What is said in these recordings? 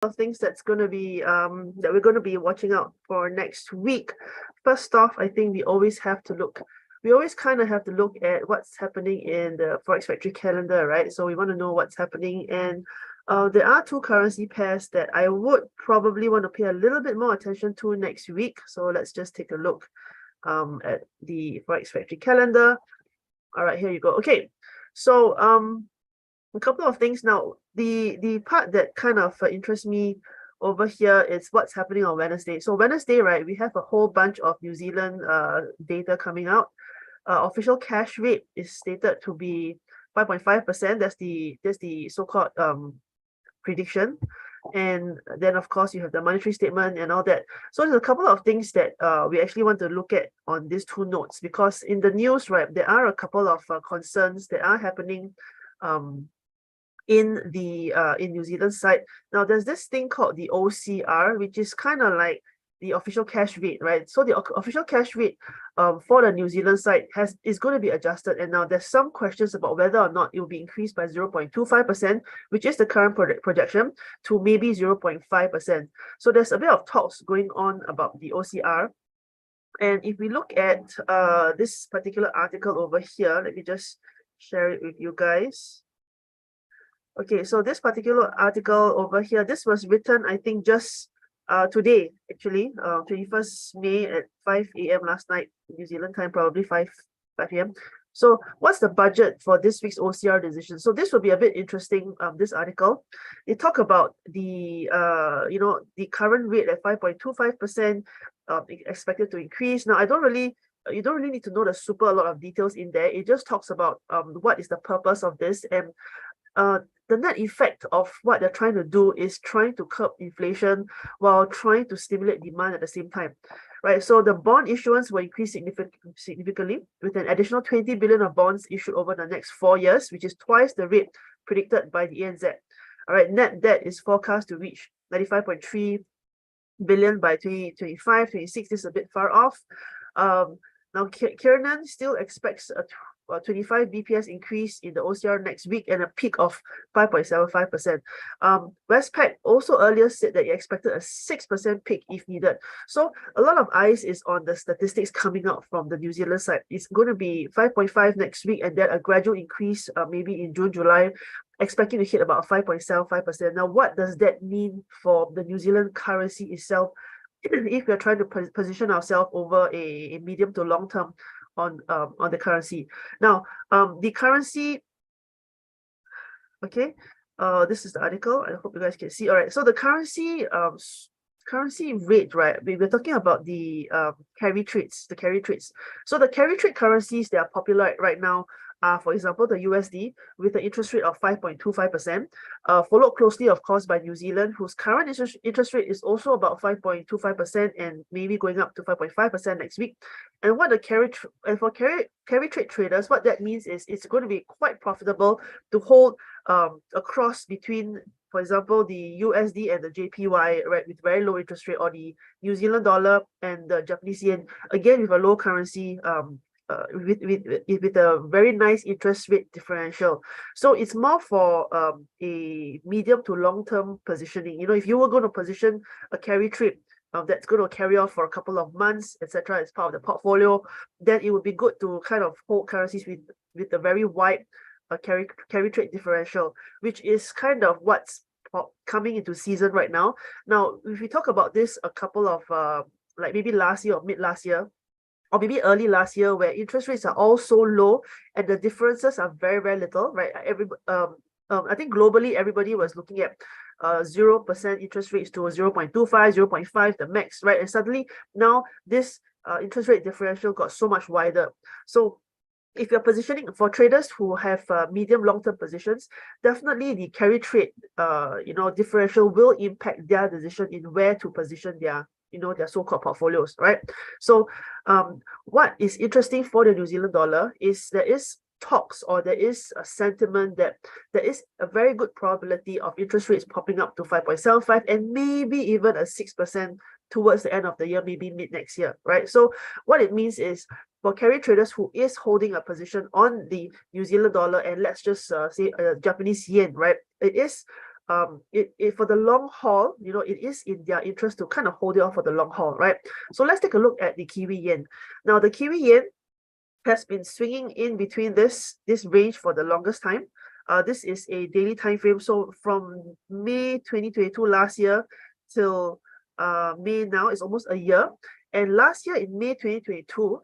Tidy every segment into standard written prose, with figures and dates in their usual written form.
of things that's going to be that we're going to be watching out for next week. First off, I think we always kind of have to look at what's happening in the Forex Factory calendar, right? So we want to know what's happening, and there are two currency pairs that I would probably want to pay a little bit more attention to next week. So let's just take a look at the Forex Factory calendar. All right, here you go. Okay, so a couple of things now. The part that kind of interests me over here is what's happening on Wednesday. So Wednesday, right, we have a whole bunch of New Zealand data coming out. Official cash rate is stated to be 5.5%. That's the so-called prediction. And then of course you have the monetary statement and all that. So there's a couple of things that we actually want to look at on these two notes, because in the news, right, there are a couple of concerns that are happening in New Zealand side. Now there's this thing called the OCR, which is kind of like the official cash rate, right? So the official cash rate for the New Zealand side is going to be adjusted, and now there's some questions about whether or not it will be increased by 0.25%, which is the current projection, to maybe 0.5%. So there's a bit of talks going on about the OCR. And if we look at this particular article over here, let me just share it with you guys. Okay, so this particular article over here, this was written, I think, just today, actually, 21st May at 5 a.m. last night, New Zealand time, probably 5 p.m. So what's the budget for this week's OCR decision? So this will be a bit interesting, this article. They talk about the the current rate at 5.25%, expected to increase. Now, you don't really need to know the super a lot of details in there. It just talks about what is the purpose of this, and the net effect of what they're trying to do is trying to curb inflation while trying to stimulate demand at the same time, right? So the bond issuance will increase significantly, with an additional 20 billion of bonds issued over the next 4 years, which is twice the rate predicted by the ANZ. All right, net debt is forecast to reach 95.3 billion by 2025, 26. This is a bit far off. Now, Kiernan still expects a 25 BPS increase in the OCR next week and a peak of 5.75%. Westpac also earlier said that he expected a 6% peak if needed. So a lot of eyes is on the statistics coming out from the New Zealand side. It's going to be 5.5 next week, and then a gradual increase maybe in June, July, expecting to hit about 5.75%. Now, what does that mean for the New Zealand currency itself if we're trying to position ourselves over a medium to long term on the currency? Now, the currency, okay, this is the article. I hope you guys can see. All right, so the currency rate, right? We're talking about the carry trades, So the carry trade currencies that are popular right now are, for example, the USD with an interest rate of 5.25%, followed closely, of course, by New Zealand, whose current interest rate is also about 5.25% and maybe going up to 5.5% next week. And what the carry trade traders, what that means is it's going to be quite profitable to hold a cross between, for example, the USD and the JPY, right, with very low interest rate, or the New Zealand dollar and the Japanese yen, again with a low currency, with a very nice interest rate differential. So it's more for a medium to long term positioning. You know, if you were going to position a carry trade that's going to carry on for a couple of months, etc., as part of the portfolio, then it would be good to kind of hold currencies with a very wide carry trade differential, which is kind of what's coming into season right now. Now, if we talk about this a couple of like maybe last year or mid last year, or maybe early last year, where interest rates are all so low and the differences are very, very little, right? I think globally everybody was looking at 0% interest rates to 0.25, 0.5, the max, right? And suddenly now this interest rate differential got so much wider. So if you're positioning for traders who have medium long-term positions, definitely the carry trade differential will impact their decision in where to position their so-called portfolios, right? So what is interesting for the New Zealand dollar is there is talks, or there is a sentiment that there is a very good probability of interest rates popping up to 5.75 and maybe even a 6% towards the end of the year, maybe mid next year, right? So what it means is, for carry traders who is holding a position on the New Zealand dollar, and let's just say Japanese yen, right? It is it for the long haul, you know, it is in their interest to kind of hold it off for the long haul, right? So let's take a look at the Kiwi yen. Now, the Kiwi yen has been swinging in between this range for the longest time. This is a daily time frame. So from May 2022 last year till May now, it's almost a year. And last year in May 2022,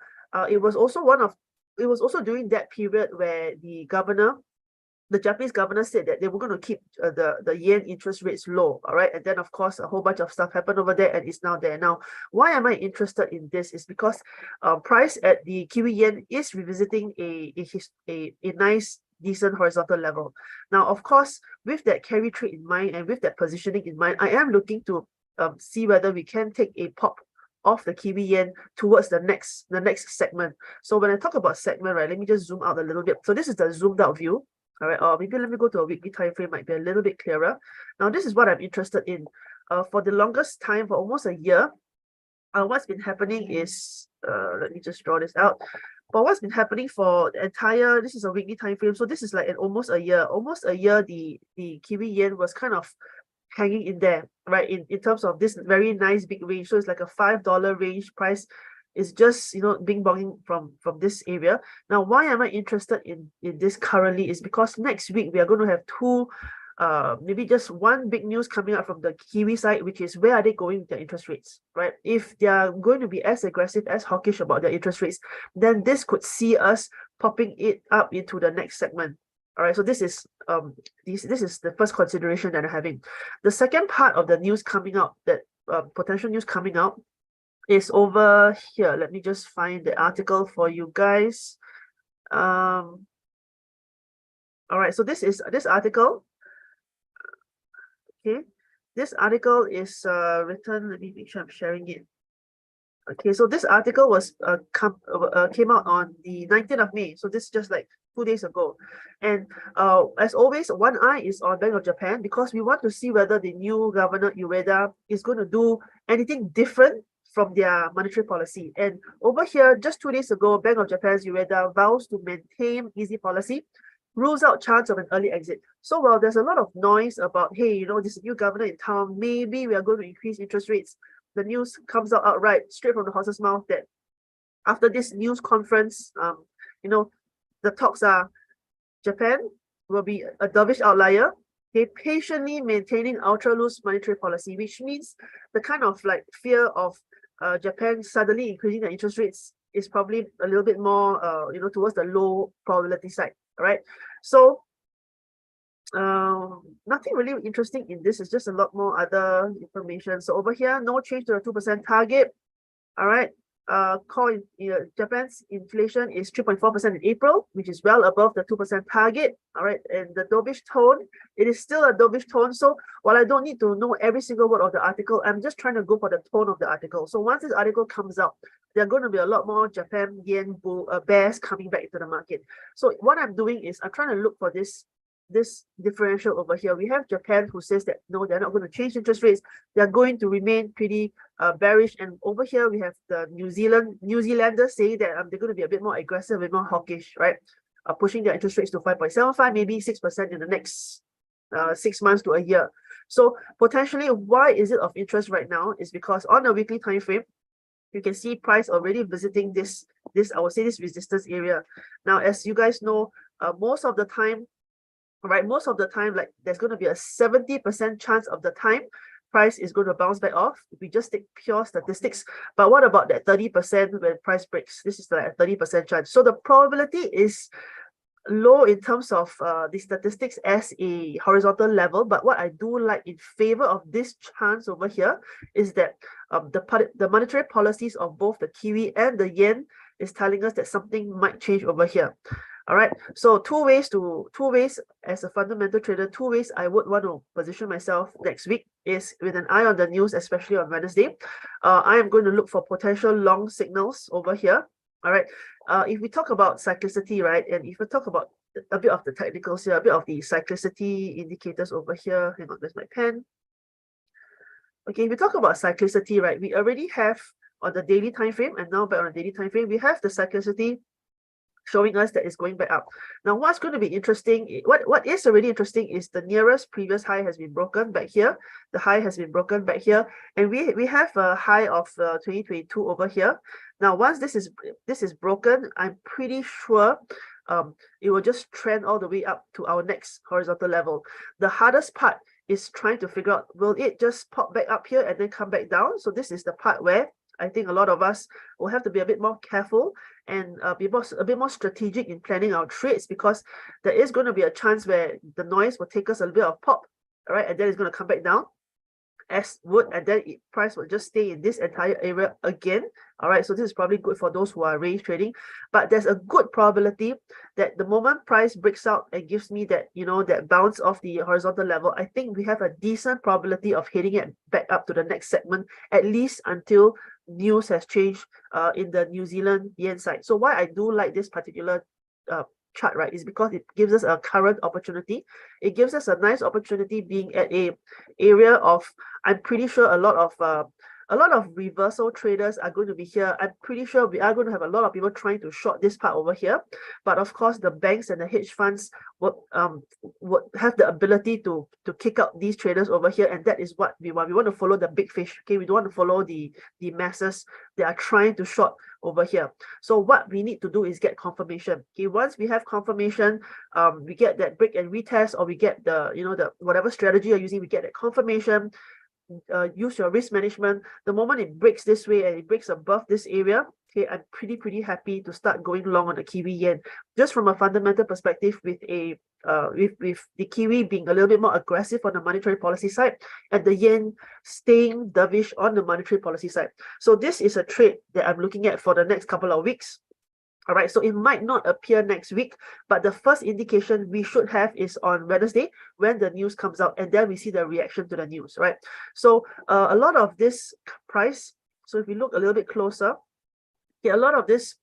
it was also during that period where the Japanese governor said that they were going to keep the yen interest rates low, all right? And then, of course, a whole bunch of stuff happened over there and it's now there. Now, why am I interested in this is because price at the Kiwi yen is revisiting a nice, decent horizontal level. Now, of course, with that carry trade in mind and with that positioning in mind, I am looking to see whether we can take a pop of the Kiwi yen towards the next segment. So when I talk about segment, right, let me just zoom out a little bit. So this is the zoomed out view. All right, or maybe let me go to a weekly time frame, might be a little bit clearer. Now, this is what I'm interested in. For the longest time, for almost a year, what's been happening is, let me just draw this out. But what's been happening for the entire, this is a weekly time frame, so this is like almost a year. Almost a year, the Kiwi yen was kind of hanging in there, right? In terms of this very nice big range. So it's like a $5 range price. Is just, you know, bing bonging from this area. Now, why am I interested in this currently is because next week we are going to have two, maybe just one big news coming out from the Kiwi side, which is where are they going with their interest rates, right? If they are going to be as aggressive, as hawkish about their interest rates, then this could see us popping it up into the next segment. All right, so this is the first consideration that I'm having. The second part of the news coming out, that potential news coming out, is over here. Let me just find the article for you guys. All right, so this article. Okay, this article is written. Let me make sure I'm sharing it. Okay, so this article was came out on the 19th of May. So this is just like 2 days ago. And as always, one eye is on Bank of Japan because we want to see whether the new governor Ueda is going to do anything different from their monetary policy. And over here, just 2 days ago, Bank of Japan's Ueda vows to maintain easy policy, rules out chance of an early exit. So while there's a lot of noise about, hey, you know, this new governor in town, maybe we are going to increase interest rates, the news comes out outright, straight from the horse's mouth, that after this news conference, you know, the talks are Japan will be a dovish outlier. They patiently maintaining ultra loose monetary policy, which means the kind of like fear of Japan suddenly increasing the interest rates is probably a little bit more, you know, towards the low probability side, right? So nothing really interesting in this. It's just a lot more other information. So over here, no change to the 2% target. All right. Core Japan's inflation is 3.4% in April, which is well above the 2% target. All right, and the dovish tone, it is still a dovish tone. So while I don't need to know every single word of the article, I'm just trying to go for the tone of the article. So once this article comes out, there are going to be a lot more Japan yen bears coming back into the market. So what I'm doing is I'm trying to look for this differential over here. We have Japan who says that no, they're not going to change interest rates. They're going to remain pretty bearish. And over here we have the New Zealanders saying that they're going to be a bit more aggressive, a bit more hawkish, right? Pushing their interest rates to 5.75, maybe 6% in the next 6 months to a year. So potentially, why is it of interest right now? Is because on a weekly time frame, you can see price already visiting this I would say this resistance area. Now, as you guys know, most of the time, like there's going to be a 70% chance of the time price is going to bounce back off if we just take pure statistics. But what about that 30% when price breaks? This is like a 30% chance. So the probability is low in terms of the statistics as a horizontal level. But what I do like in favor of this chance over here is that the monetary policies of both the Kiwi and the yen is telling us that something might change over here. All right, so two ways as a fundamental trader, two ways I would want to position myself next week is with an eye on the news, especially on Wednesday. I am going to look for potential long signals over here. All right, if we talk about cyclicity, right, and if we talk about a bit of the technicals here, a bit of the cyclicity indicators over here. Hang on, there's my pen. Okay, if we talk about cyclicity, right, we already have on the daily time frame, and now back on the daily time frame, we have the cyclicity showing us that it's going back up. Now, what's going to be interesting, what is already interesting is the nearest previous high has been broken back here. The high has been broken back here, and we have a high of 2022 over here. Now, once this is broken, I'm pretty sure it will just trend all the way up to our next horizontal level. The hardest part is trying to figure out, will it just pop back up here and then come back down? So this is the part where I think a lot of us will have to be a bit more careful and a bit more strategic in planning our trades, because there is going to be a chance where the noise will take us a little bit of pop, all right, and then it's going to come back down as would, and then price will just stay in this entire area again. All right, so this is probably good for those who are range trading, but there's a good probability that the moment price breaks out and gives me that, that bounce off the horizontal level, I think we have a decent probability of hitting it back up to the next segment, at least until news has changed in the New Zealand yen side. So why I do like this particular chart, right, is because it gives us a current opportunity. It gives us a nice opportunity being at a area of, I'm pretty sure a lot of reversal traders are going to be here. I'm pretty sure we are going to have a lot of people trying to short this part over here. But of course, the banks and the hedge funds would have the ability to kick out these traders over here, and that is what we want. We want to follow the big fish. Okay, we don't want to follow the masses that are trying to short over here. So what we need to do is get confirmation. Okay, once we have confirmation, we get that break and retest, or we get the whatever strategy you're using, we get that confirmation. Use your risk management. The moment it breaks this way and it breaks above this area, okay, I'm pretty happy to start going long on the Kiwi yen. Just from a fundamental perspective, with a with the Kiwi being a little bit more aggressive on the monetary policy side, and the yen staying dovish on the monetary policy side. So this is a trade that I'm looking at for the next couple of weeks. All right, so it might not appear next week, but the first indication we should have is on Wednesday when the news comes out, and then we see the reaction to the news, right? So a lot of this price, so if we look a little bit closer, yeah, a lot of this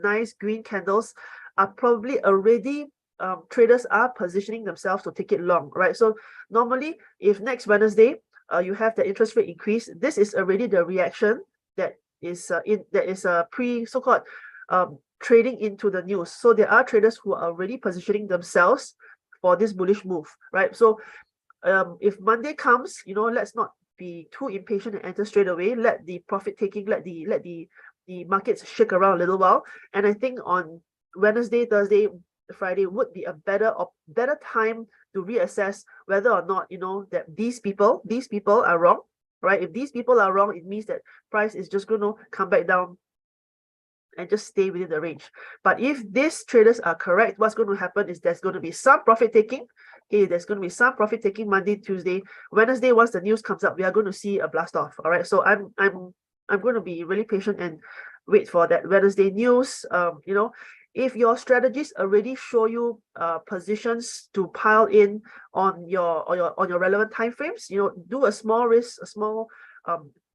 nice green candles are probably already, traders are positioning themselves to take it long, right? So normally, if next Wednesday you have the interest rate increase, this is already the reaction that is pre so-called trading into the news. So there are traders who are already positioning themselves for this bullish move, right? So if Monday comes, let's not be too impatient and enter straight away. Let the profit taking, let the markets shake around a little while. And I think on Wednesday, Thursday, Friday would be a better time to reassess whether or not that these people are wrong, right? If these people are wrong, it means that price is just going to come back down and just stay within the range. But if these traders are correct, what's going to happen is there's going to be some profit taking. Okay, there's going to be some profit taking Monday, Tuesday, Wednesday. Once the news comes up, we are going to see a blast off. All right, so I'm going to be really patient and wait for that Wednesday news. If your strategies already show you positions to pile in on your relevant time frames, do a small risk,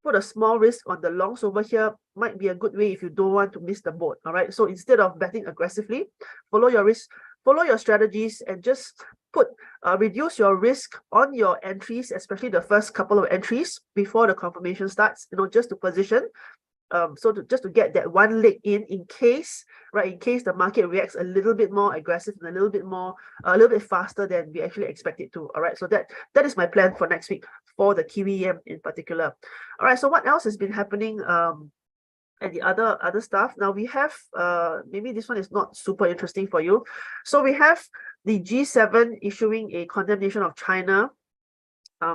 put a small risk on the longs over here. Might be a good way if you don't want to miss the boat. All right, so instead of betting aggressively, follow your risk, follow your strategies, and just reduce your risk on your entries, especially the first couple of entries before the confirmation starts, just to position, just to get that one leg in case the market reacts a little bit more aggressive and a little bit faster than we actually expect it to. All right, so that is my plan for next week for the Kiwi yen in particular. All right, so what else has been happening and the other stuff? Now we have maybe this one is not super interesting for you. So we have the G7 issuing a condemnation of China.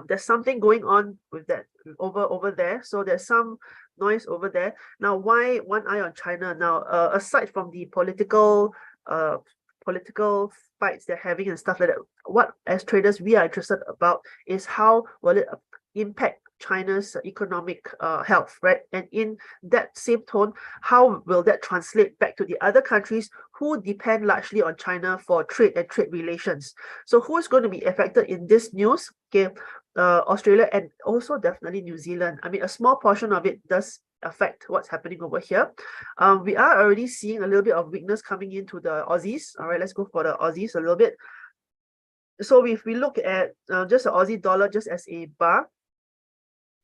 There's something going on with that over there. So there's some noise over there. Now, why one eye on China? Now, aside from the political fights they're having and stuff like that, what as traders we are interested about is how will it impact China's economic health, right? And in that same tone, how will that translate back to the other countries who depend largely on China for trade and trade relations? So who is going to be affected in this news? Okay, Australia and also definitely New Zealand. I mean, a small portion of it does affect what's happening over here. We are already seeing a little bit of weakness coming into the Aussies. All right, let's go for the Aussies a little bit. So if we look at just the Aussie dollar just as a bar,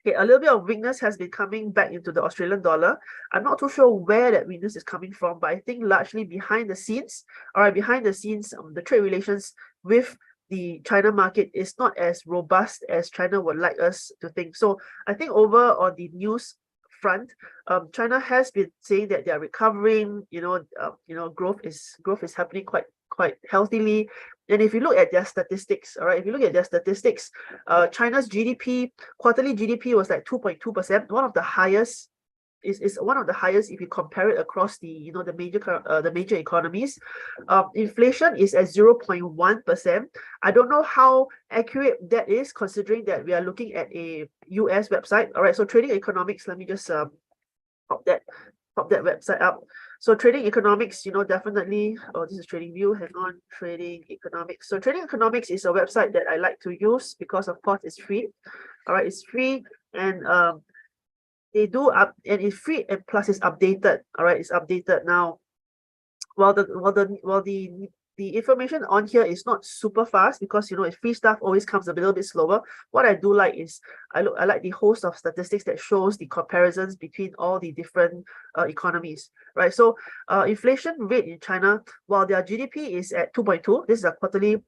Okay, a little bit of weakness has been coming back into the Australian dollar. I'm not too sure where that weakness is coming from, but I think largely behind the scenes, all right, behind the scenes, the trade relations with the China market is not as robust as China would like us to think. So I think over on the news front, China has been saying that they are recovering. Growth is happening quite healthily. And if you look at their statistics, all right, if you look at their statistics, China's GDP, quarterly GDP was like 2.2%, one of the highest. Is one of the highest if you compare it across the major economies. Inflation is at 0.1%. I don't know how accurate that is, considering that we are looking at a US website. All right, so trading economics, let me just pop that website up. So trading economics, definitely. Oh, this is trading view. Hang on, trading economics. So trading economics is a website that I like to use because, of course, it's free. All right, it's free, and they do up, and it's free, and plus it's updated. All right, it's updated now. While the information on here is not super fast, because if free stuff always comes a little bit slower. What I do like is I like the host of statistics that shows the comparisons between all the different economies, right? So inflation rate in China, while their GDP is at 2.2, this is a quarterly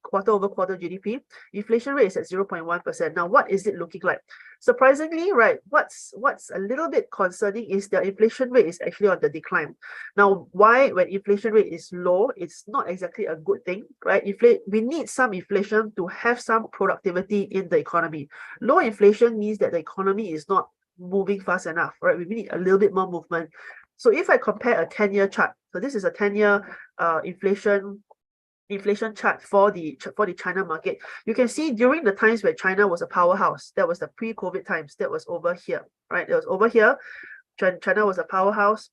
quarter over quarter GDP, inflation rate is at 0.1%. Now, what is it looking like? Surprisingly, right, what's a little bit concerning is their inflation rate is actually on the decline. Now, why, when inflation rate is low, it's not exactly a good thing, right? We need some inflation to have some productivity in the economy. Low inflation means that the economy is not moving fast enough, right? We need a little bit more movement. So if I compare a 10-year chart, so this is a 10-year inflation chart for the China market, you can see during the times where China was a powerhouse, that was the pre-COVID times, that was over here, right? It was over here. China was a powerhouse.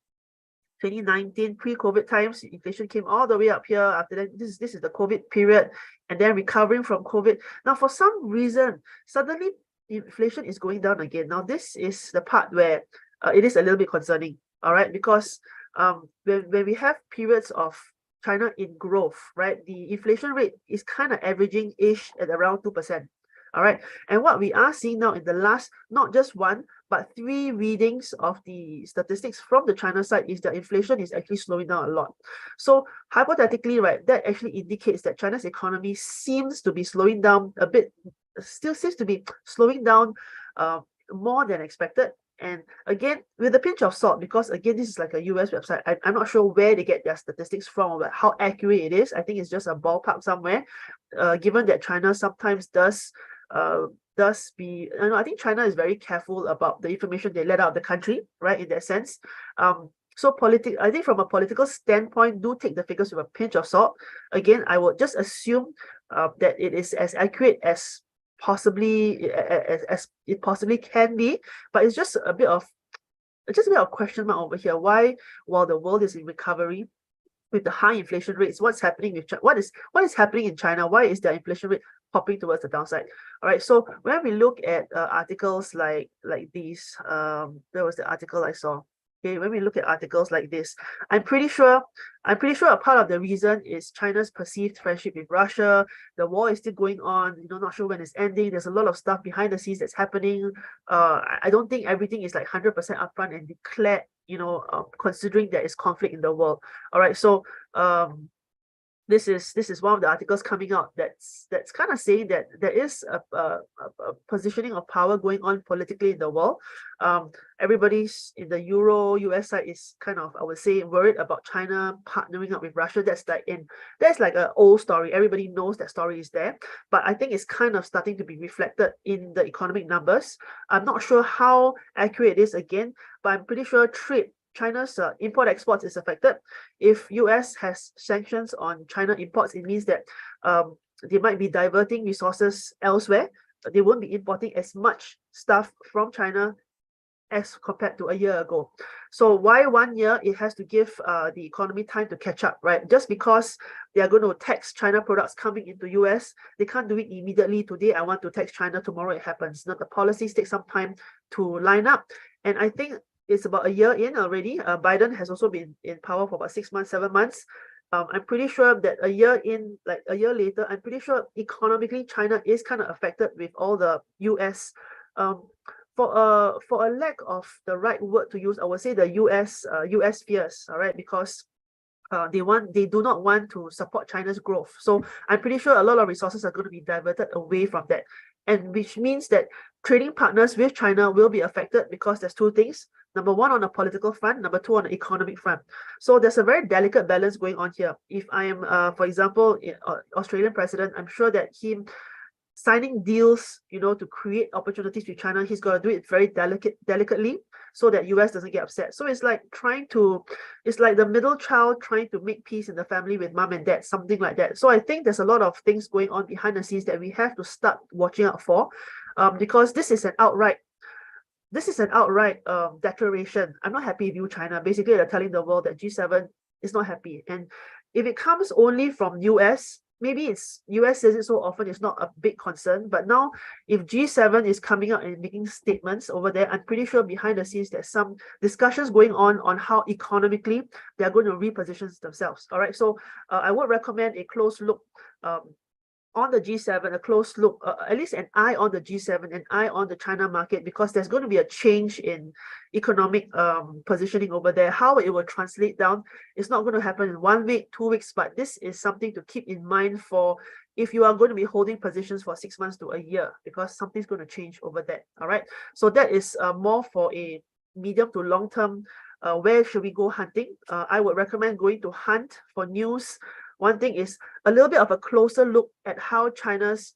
2019 pre-COVID times, inflation came all the way up here. After that, this is the COVID period, and then recovering from COVID. Now, for some reason, suddenly inflation is going down again. Now, this is the part where it is a little bit concerning, all right? Because when we have periods of China in growth, right, the inflation rate is kind of averaging-ish at around 2%. All right. And what we are seeing now in the last, not just one, but 3 readings of the statistics from the China side is that inflation is actually slowing down a lot. So hypothetically, right, that actually indicates that China's economy seems to be slowing down a bit, still seems to be slowing down more than expected. And again, with a pinch of salt, because again, this is like a US website. I'm not sure where they get their statistics from, or how accurate it is. I think it's just a ballpark somewhere, given that China sometimes does be, I think China is very careful about the information they let out of the country, right, in that sense. So I think from a political standpoint, do take the figures with a pinch of salt. Again, I would just assume that it is as accurate as it possibly can be, but it's just a bit of question mark over here. Why, while the world is in recovery with the high inflation rates, what's happening with what is happening in China? Why is their inflation rate popping towards the downside? All right, so when we look at articles like these, there was the article I saw. Okay, when we look at articles like this, I'm pretty sure a part of the reason is China's perceived friendship with Russia. The war is still going on, not sure when it's ending. There's a lot of stuff behind the scenes that's happening. I don't think everything is like 100% upfront and declared, considering there is conflict in the world. All right, so this is one of the articles coming out that's kind of saying that there is a positioning of power going on politically in the world. Everybody's in the US side is kind of, I would say, worried about China partnering up with Russia. That's like an old story. Everybody knows that story is there, but I think it's kind of starting to be reflected in the economic numbers. I'm not sure how accurate it is again, but I'm pretty sure China's import-exports is affected. If US has sanctions on China imports, it means that they might be diverting resources elsewhere. They won't be importing as much stuff from China as compared to a year ago. So why 1 year? It has to give the economy time to catch up, right? Just because they are going to tax China products coming into US, they can't do it immediately. Today, I want to tax China, tomorrow it happens. Now, the policies take some time to line up. And I think it's about a year in already. Biden has also been in power for about 6 months, 7 months. I'm pretty sure that a year in, like a year later, I'm pretty sure economically China is kind of affected with all the US for a lack of the right word to use, I would say the US fears, all right, because they do not want to support China's growth. So I'm pretty sure a lot of resources are going to be diverted away from that. And which means that trading partners with China will be affected because there's two things. Number one, on the political front, number two, on the economic front. So there's a very delicate balance going on here. If I am, for example, Australian president, I'm sure that him signing deals, to create opportunities with China, he's got to do it very delicately so that US doesn't get upset. So it's like the middle child trying to make peace in the family with mom and dad, something like that. So I think there's a lot of things going on behind the scenes that we have to start watching out for, because this is an outright declaration. I'm not happy with you, China. Basically, they're telling the world that G7 is not happy. And if it comes only from US, maybe it's US says it so often, it's not a big concern. But now, if G7 is coming out and making statements over there, I'm pretty sure behind the scenes there's some discussions going on how economically they're going to reposition themselves. All right, so I would recommend a close look on the G7, a close look, at least an eye on the G7, an eye on the China market, because there's going to be a change in economic positioning over there. How it will translate down, it's not going to happen in 1 week, 2 weeks, but this is something to keep in mind for if you are going to be holding positions for 6 months to a year, because something's going to change over there. All right, so that is more for a medium to long term. Where should we go hunting? I would recommend going to hunt for news. One thing is a little bit of a closer look at how China's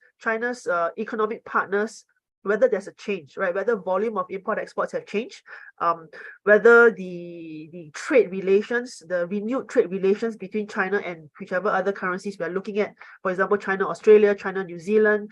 economic partners, whether there's a change, right? Whether volume of import exports have changed, whether the trade relations, the renewed trade relations between China and whichever other currencies we're looking at, for example, China, Australia, China, New Zealand,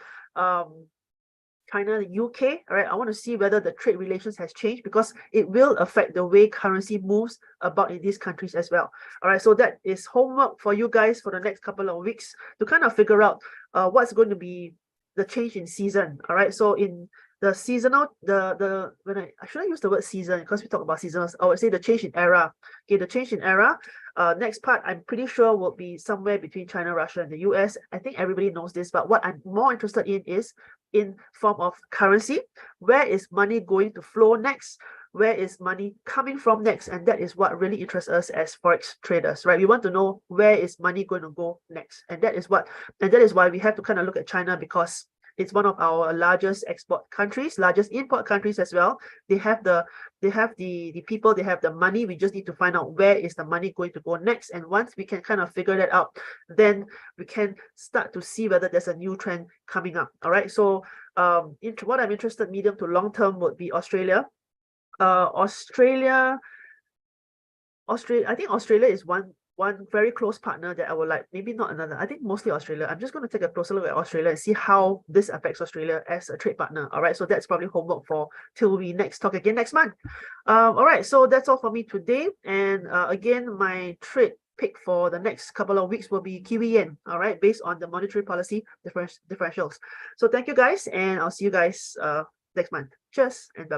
China, the UK, all right, I want to see whether the trade relations has changed, because it will affect the way currency moves about in these countries as well. All right, so that is homework for you guys for the next couple of weeks to kind of figure out what's going to be the change in season. All right, so in the seasonal, when I should I use the word season because we talk about seasons, I would say the change in era. Okay, the change in era. Next part, I'm pretty sure will be somewhere between China, Russia, and the US. I think everybody knows this, but what I'm more interested in is in form of currency. Where is money going to flow next? Where is money coming from next? And that is what really interests us as forex traders, right? We want to know where is money going to go next, and that is why we have to kind of look at China, because it's one of our largest export countries, largest import countries as well. They have the people, they have the money. We just need to find out where is the money going to go next. And once we can kind of figure that out, then we can start to see whether there's a new trend coming up. All right. So what I'm interested medium to long term would be Australia. Australia, I think Australia is one very close partner that I would like, maybe not another. I think mostly Australia. I'm just going to take a closer look at Australia and see how this affects Australia as a trade partner. All right, so that's probably homework for till we next talk again next month. All right, so that's all for me today. And again, my trade pick for the next couple of weeks will be Kiwi Yen, all right, based on the monetary policy differentials. So thank you guys, and I'll see you guys next month. Cheers and bye.